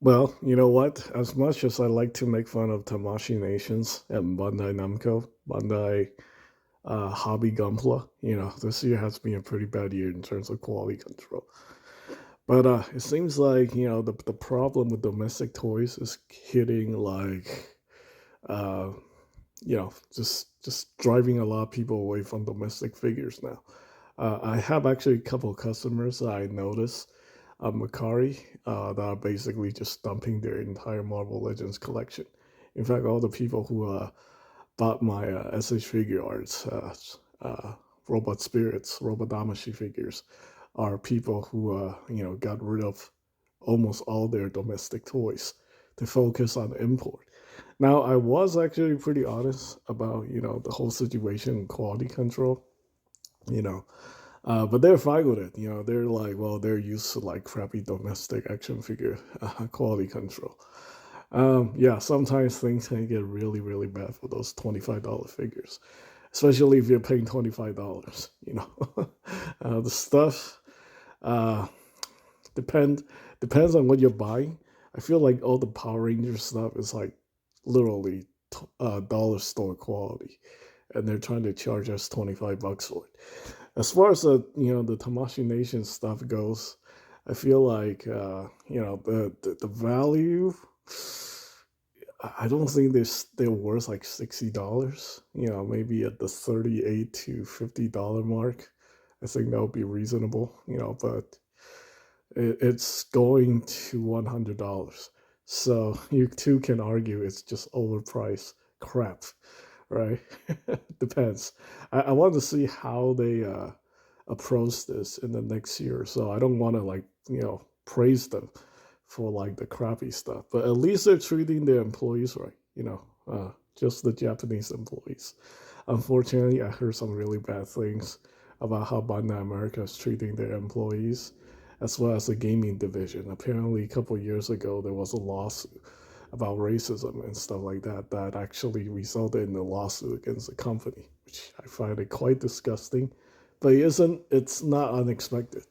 Well, you know what? As much as I like to make fun of Tamashii Nations and Bandai Namco, Bandai Hobby Gunpla, this year has been a pretty bad year in terms of quality control. But it seems like, the problem with domestic toys is hitting like, uh, just driving a lot of people away from domestic figures now. I have actually a couple of customers that I noticed Macari that are basically just dumping their entire Marvel Legends collection. In fact, all the people who bought my SH Figure Arts, Robot Spirits, Robot Damashi figures, are people who, got rid of almost all their domestic toys to focus on import. Now, I was actually pretty honest about, the whole situation and quality control, you know, but they're fine with it. They're like, well, they're used to like crappy domestic action figure quality control. Yeah, sometimes things can get really, really bad for those $25 figures, especially if you're paying $25. The stuff uh, depend depends on what you're buying. I feel like all the Power Ranger stuff is like literally dollar store quality, and they're trying to charge us $25 for it. As far as the Tamashii Nation stuff goes, I feel like the value. I don't think they're worth like $60. Maybe at the $38 to $50 mark. I think that would be reasonable. But it's going to $100. So you too can argue it's just overpriced crap, right? Depends. I want to see how they approach this in the next year. So I don't want to like praise them for like the crappy stuff, but at least they're treating their employees right. Just the Japanese employees. Unfortunately, I heard some really bad things about how Bandai America is treating their employees, as well as the gaming division. Apparently, a couple of years ago, there was a lawsuit about racism and stuff like that that actually resulted in a lawsuit against the company, which I find it quite disgusting. But it's not unexpected.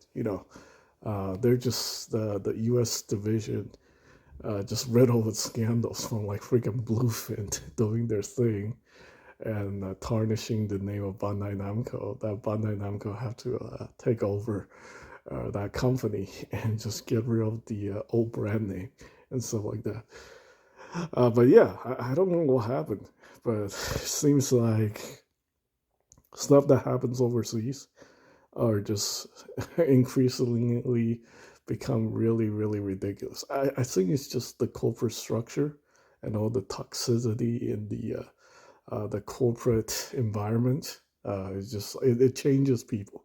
They're just the U.S. division just riddled with scandals from like freaking Bluefin doing their thing and tarnishing the name of Bandai Namco. That Bandai Namco have to take over that company and just get rid of the old brand name and stuff like that. But yeah, I don't know what happened, but it seems like stuff that happens overseas are just increasingly become really, really ridiculous. I think it's just the corporate structure and all the toxicity in the corporate environment. It changes people.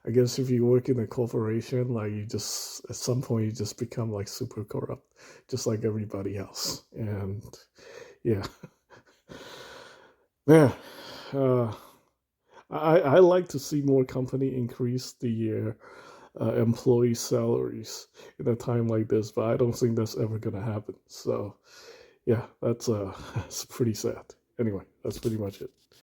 I guess if you work in a corporation, like you just at some point you just become like super corrupt, just like everybody else. And yeah, yeah. Uh, I like to see more company increase the employee salaries in a time like this, but I don't think that's ever gonna happen. So yeah, that's that's pretty sad. Anyway, that's pretty much it.